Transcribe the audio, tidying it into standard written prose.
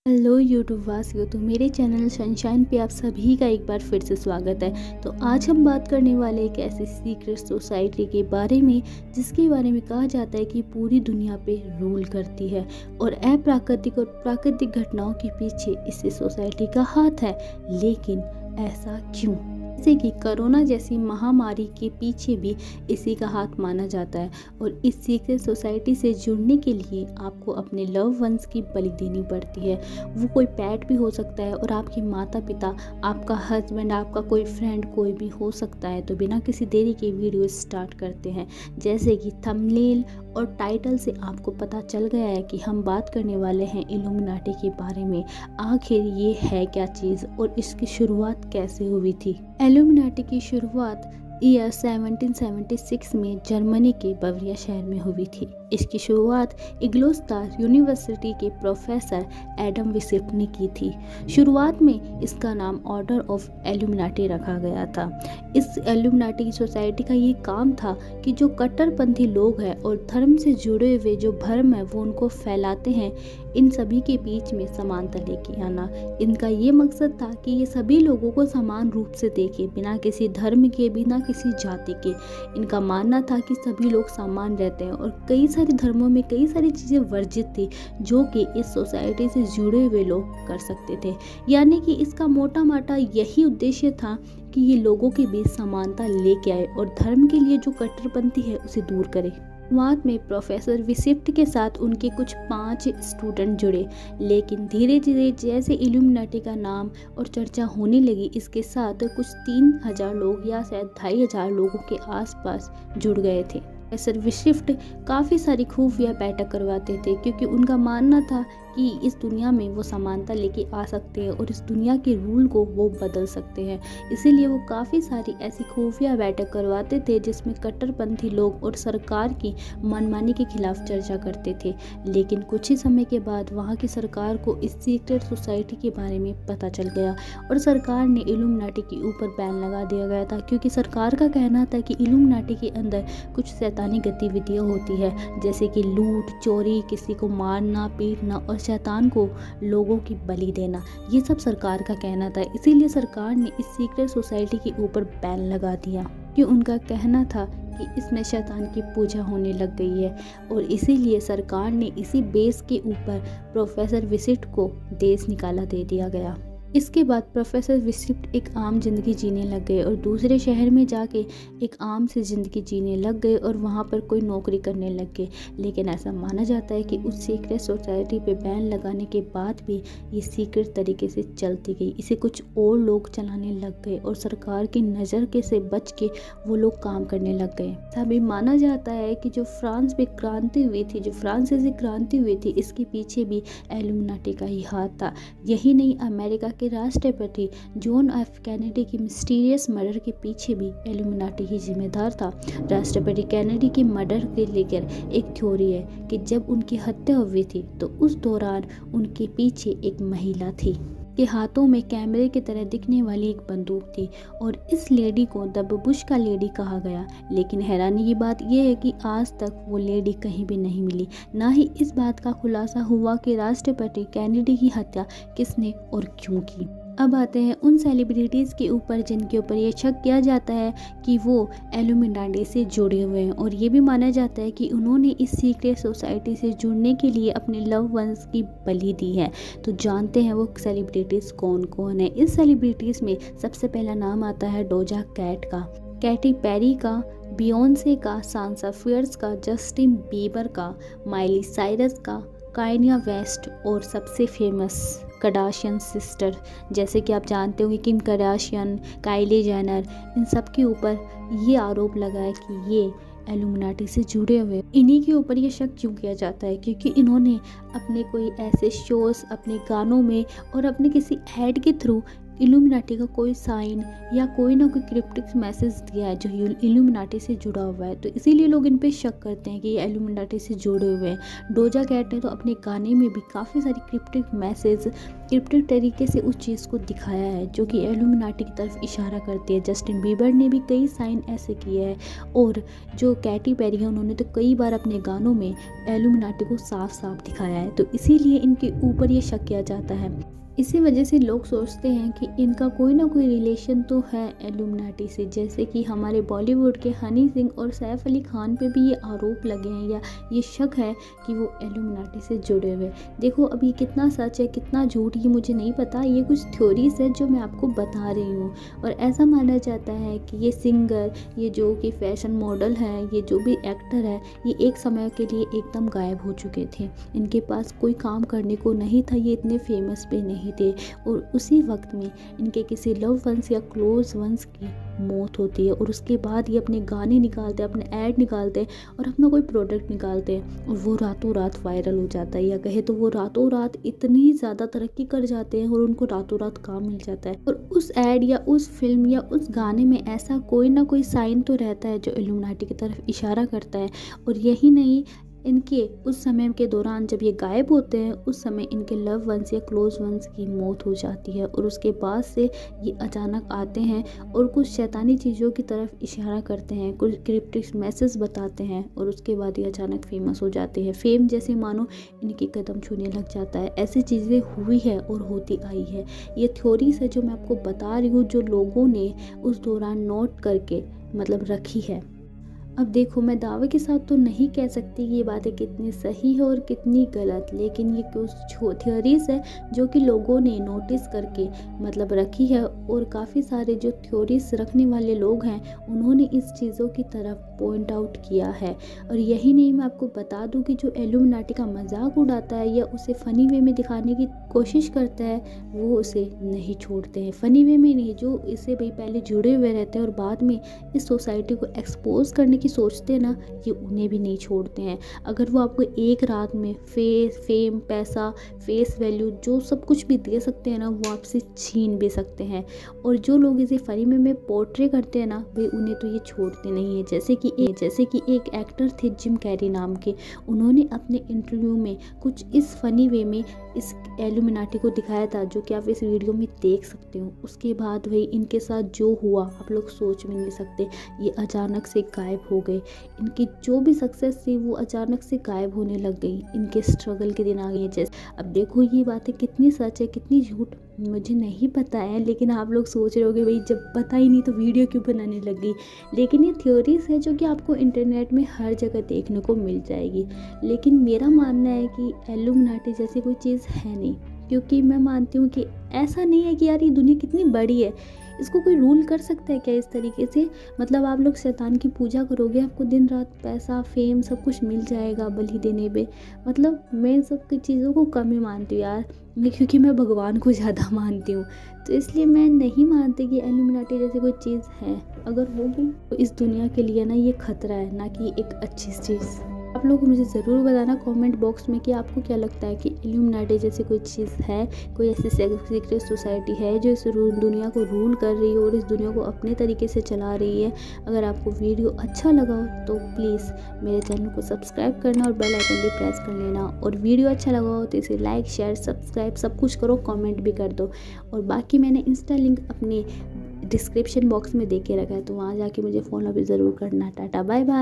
Hello YouTube वासियों, तो मेरे चैनल सनशाइन पे आप सभी का एक बार फिर से स्वागत है। तो आज हम बात करने वाले एक ऐसी सीक्रेट सोसाइटी के बारे में जिसके बारे में कहा जाता है कि पूरी दुनिया पे रूल करती है और अप्राकृतिक और प्राकृतिक घटनाओं के पीछे इसी सोसाइटी का हाथ है। लेकिन ऐसा क्यों? जैसे कि कोरोना जैसी महामारी के पीछे भी इसी का हाथ माना जाता है और इस सीक्रेट सोसाइटी से जुड़ने के लिए आपको अपने लव वंस की बलि देनी पड़ती है। वो कोई पेट भी हो सकता है और आपके माता पिता, आपका हस्बैंड, आपका कोई फ्रेंड, कोई भी हो सकता है। तो बिना किसी देरी के वीडियो स्टार्ट करते हैं। जैसे कि थंबनेल और टाइटल से आपको पता चल गया है कि हम बात करने वाले हैं इल्यूमिनाटी के बारे में। आखिर ये है क्या चीज़ और इसकी शुरुआत कैसे हुई थी? इल्यूमिनाटी की शुरुआत ईयर 1776 में जर्मनी के बवरिया शहर में हुई थी। इसकी शुरुआत इग्लोस्तार यूनिवर्सिटी के प्रोफेसर एडम विसिप्ट ने की थी। शुरुआत में इसका नाम ऑर्डर ऑफ इल्यूमिनाटी रखा गया था। इस इल्यूमिनाटी की सोसाइटी का ये काम था कि जो कट्टरपंथी लोग हैं और धर्म से जुड़े हुए जो भ्रम है वो उनको फैलाते हैं, इन सभी के बीच में समानता लेके आना। इनका ये मकसद था कि ये सभी लोगों को समान रूप से देखे, बिना किसी धर्म के, बिना किसी जाति के। इनका मानना था कि सभी लोग समान रहते हैं और कई सारे धर्मों में कई सारी चीज़ें वर्जित थी जो कि इस सोसाइटी से जुड़े हुए लोग कर सकते थे। यानी कि इसका मोटा माटा यही उद्देश्य था कि ये लोगों के बीच समानता लेके आए और धर्म के लिए जो कट्टरपंथी है उसे दूर करे। शुरुआत में प्रोफेसर विसिप्ट के साथ उनके कुछ 5 स्टूडेंट जुड़े, लेकिन धीरे धीरे जैसे इल्यूमिनाटी का नाम और चर्चा होने लगी, इसके साथ कुछ 3000 लोग या शायद 2500 लोगों के आसपास जुड़ गए थे। प्रोफेसर विसिप्ट काफ़ी सारी खुफिया बैठक करवाते थे क्योंकि उनका मानना था कि इस दुनिया में वो समानता लेके आ सकते हैं और इस दुनिया के रूल को वो बदल सकते हैं। इसीलिए वो काफ़ी सारी ऐसी खुफिया बैठक करवाते थे जिसमें कट्टरपंथी लोग और सरकार की मनमानी के खिलाफ चर्चा करते थे। लेकिन कुछ ही समय के बाद वहाँ की सरकार को इस सीक्रेट सोसाइटी के बारे में पता चल गया और सरकार ने इल्यूमिनाटी के ऊपर बैन लगा दिया गया था, क्योंकि सरकार का कहना था कि इल्यूमिनाटी के अंदर कुछ शैतानी गतिविधियाँ होती है, जैसे कि लूट, चोरी, किसी को मारना, पीटना और शैतान को लोगों की बलि देना। ये सब सरकार का कहना था। इसीलिए सरकार ने इस सीक्रेट सोसाइटी के ऊपर बैन लगा दिया कि उनका कहना था कि इसमें शैतान की पूजा होने लग गई है और इसीलिए सरकार ने इसी बेस के ऊपर प्रोफेसर विसिप्ट को देश निकाला दे दिया गया। इसके बाद प्रोफेसर विसिप्ट एक आम जिंदगी जीने लग गए और दूसरे शहर में जाके एक आम सी जिंदगी जीने लग गए और वहाँ पर कोई नौकरी करने लग गए। लेकिन ऐसा माना जाता है कि उस सीक्रेट सोसाइटी पे बैन लगाने के बाद भी ये सीक्रेट तरीके से चलती गई। इसे कुछ और लोग चलाने लग गए और सरकार की नज़र के से बच के वो लोग काम करने लग गए। ऐसा भी माना जाता है कि जो फ्रांस में क्रांति हुई थी, जो फ्रांसीसी क्रांति हुई थी, इसके पीछे भी इल्यूमिनाटी का ही हाथ था। यही नहीं, अमेरिका के राष्ट्रपति जॉन एफ कैनेडी की मिस्टीरियस मर्डर के पीछे भी इल्यूमिनाटी ही जिम्मेदार था। राष्ट्रपति कैनेडी के मर्डर के लेकर एक थ्योरी है कि जब उनकी हत्या हुई थी तो उस दौरान उनके पीछे एक महिला थी के हाथों में कैमरे की तरह दिखने वाली एक बंदूक थी और इस लेडी को द बबूश का लेडी कहा गया। लेकिन हैरानी की बात यह है कि आज तक वो लेडी कहीं भी नहीं मिली। ना ही इस बात का खुलासा हुआ कि राष्ट्रपति कैनेडी की हत्या किसने और क्यों की। अब आते हैं उन सेलिब्रिटीज़ के ऊपर जिनके ऊपर ये शक किया जाता है कि वो इल्यूमिनाटी से जुड़े हुए हैं और ये भी माना जाता है कि उन्होंने इस सीक्रेट सोसाइटी से जुड़ने के लिए अपने लव वंस की बलि दी है। तो जानते हैं वो सेलिब्रिटीज़ कौन कौन है। इस सेलिब्रिटीज़ में सबसे पहला नाम आता है डोजा कैट का, कैटी पेरी का, बियोंसे का, सांसा फियर्स का, जस्टिन बीबर का, माइली साइरस का, कान्ये वेस्ट और सबसे फेमस कार्दाशियन सिस्टर, जैसे कि आप जानते होंगे किम कार्दाशियन, काइली जेनर, इन सब के ऊपर ये आरोप लगा है कि ये इल्यूमिनाटी से जुड़े हुए। इन्हीं के ऊपर ये शक क्यों किया जाता है? क्योंकि इन्होंने अपने कोई ऐसे शोज़, अपने गानों में और अपने किसी ऐड के थ्रू इल्यूमिनाटी का कोई साइन या कोई ना कोई क्रिप्टिक मैसेज दिया है जो इल्यूमिनाटी से जुड़ा हुआ है, तो इसीलिए लोग इन पे शक करते हैं कि ये इल्यूमिनाटी से जुड़े हुए हैं। डोजा कैट ने तो अपने गाने में भी काफ़ी सारी क्रिप्टिक मैसेज क्रिप्टिक तरीके से उस चीज़ को दिखाया है जो कि इल्यूमिनाटी की तरफ इशारा करती है। जस्टिन बीबर ने भी कई साइन ऐसे किए हैं, और जो कैटी पेरी है उन्होंने तो कई बार अपने गानों में इल्यूमिनाटी को साफ साफ दिखाया है, तो इसीलिए इनके ऊपर ये शक किया जाता है। इसी वजह से लोग सोचते हैं कि इनका कोई ना कोई रिलेशन तो है इल्यूमिनाटी से, जैसे कि हमारे बॉलीवुड के हनी सिंह और सैफ अली खान पे भी ये आरोप लगे हैं या ये शक है कि वो इल्यूमिनाटी से जुड़े हुए। देखो अब ये कितना सच है कितना झूठ ये मुझे नहीं पता, ये कुछ थ्योरीज है जो मैं आपको बता रही हूँ। और ऐसा माना जाता है कि ये सिंगर, ये जो कि फैशन मॉडल है, ये जो भी एक्टर है, ये एक समय के लिए एकदम गायब हो चुके थे। इनके पास कोई काम करने को नहीं था, ये इतने फेमस भी नहीं थे, और उसी वक्त में इनके किसी लव वंस या क्लोज वंस की मौत होती है, और उसके बाद ये अपने गाने निकालते हैं, अपने ऐड निकालते हैं और अपना कोई प्रोडक्ट निकालते हैं, और वो रातों रात वायरल हो जाता है, या कहे तो वो रातों रात इतनी ज़्यादा तरक्की कर जाते हैं और उनको रातों रात काम मिल जाता है। और उस ऐड या उस फिल्म या उस गाने में ऐसा कोई ना कोई साइन तो रहता है जो इल्यूमिनाटी की तरफ इशारा करता है। और यही नहीं, इनके उस समय के दौरान जब ये गायब होते हैं उस समय इनके लव वंस या क्लोज वंस की मौत हो जाती है, और उसके बाद से ये अचानक आते हैं और कुछ शैतानी चीज़ों की तरफ इशारा करते हैं, कुछ क्रिप्टिक मैसेज बताते हैं, और उसके बाद ये अचानक फेमस हो जाते हैं। फेम जैसे मानो इनके कदम छूने लग जाता है। ऐसी चीज़ें हुई है और होती आई है। ये थ्योरीज है जो मैं आपको बता रही हूँ, जो लोगों ने उस दौरान नोट करके मतलब रखी है। अब देखो मैं दावे के साथ तो नहीं कह सकती कि ये बातें कितनी सही है और कितनी गलत, लेकिन ये कुछ थ्योरीज है जो कि लोगों ने नोटिस करके मतलब रखी है, और काफ़ी सारे जो थ्योरीज रखने वाले लोग हैं उन्होंने इस चीज़ों की तरफ पॉइंट आउट किया है। और यही नहीं, मैं आपको बता दूं कि जो इल्यूमिनाटी का मजाक उड़ाता है या उसे फ़नी वे में दिखाने की कोशिश करता है, वो उसे नहीं छोड़ते हैं। फ़नी वे में नहीं, जो इससे भाई पहले जुड़े हुए रहते हैं और बाद में इस सोसाइटी को एक्सपोज करने की सोचते हैं ना, ये उन्हें भी नहीं छोड़ते हैं। अगर वो आपको एक रात में फेम, पैसा, फेस वैल्यू जो सब कुछ भी दे सकते हैं ना, वो आपसे छीन भी सकते हैं। और जो लोग इसे फनी में पोर्ट्रे करते हैं ना, भाई उन्हें तो ये छोड़ते नहीं है। जैसे कि एक एक्टर थे जिम कैरी नाम के, उन्होंने अपने इंटरव्यू में कुछ इस फनी वे में इस इल्यूमिनाटी को दिखाया था, जो कि आप इस वीडियो में देख सकते हो। उसके बाद वही इनके साथ जो हुआ आप लोग सोच भी नहीं सकते। ये अचानक से गायब हो गए, इनकी जो भी सक्सेस थी वो अचानक से गायब होने लग गई, इनके स्ट्रगल के दिन आ गए। जैसे अब देखो ये बातें कितनी सच है कितनी झूठ मुझे नहीं पता है, लेकिन आप लोग सोच रहे होगे भाई जब पता ही नहीं तो वीडियो क्यों बनाने लगी। लेकिन ये थ्योरीज है जो कि आपको इंटरनेट में हर जगह देखने को मिल जाएगी। लेकिन मेरा मानना है कि इल्यूमिनाटी जैसी कोई चीज़ है नहीं, क्योंकि मैं मानती हूँ कि ऐसा नहीं है कि यार ये दुनिया कितनी बड़ी है, इसको कोई रूल कर सकता है क्या इस तरीके से। मतलब आप लोग शैतान की पूजा करोगे, आपको दिन रात पैसा फेम सब कुछ मिल जाएगा बलि देने पे। मतलब मैं इन सब की चीज़ों को कम ही मानती हूँ यार, क्योंकि मैं भगवान को ज़्यादा मानती हूँ, तो इसलिए मैं नहीं मानती कि इल्यूमिनाटी जैसी कोई चीज़ है। अगर होगी तो इस दुनिया के लिए ना ये खतरा है, ना कि एक अच्छी चीज़। आप लोग को मुझे ज़रूर बताना कमेंट बॉक्स में कि आपको क्या लगता है कि इल्यूमिनाटी जैसी कोई चीज़ है, कोई ऐसी सीक्रेट सोसाइटी है जो इस दुनिया को रूल कर रही है और इस दुनिया को अपने तरीके से चला रही है। अगर आपको वीडियो अच्छा लगा हो तो प्लीज़ मेरे चैनल को सब्सक्राइब करना और बेल आइकन भी प्रेस कर लेना, और वीडियो अच्छा लगा हो तो इसे लाइक शेयर सब्सक्राइब सब कुछ करो, कमेंट भी कर दो। और बाकी मैंने इंस्टा लिंक अपने डिस्क्रिप्शन बॉक्स में दे के रखा है, तो वहाँ जाके मुझे फॉलो भी ज़रूर करना। Tata bye bye.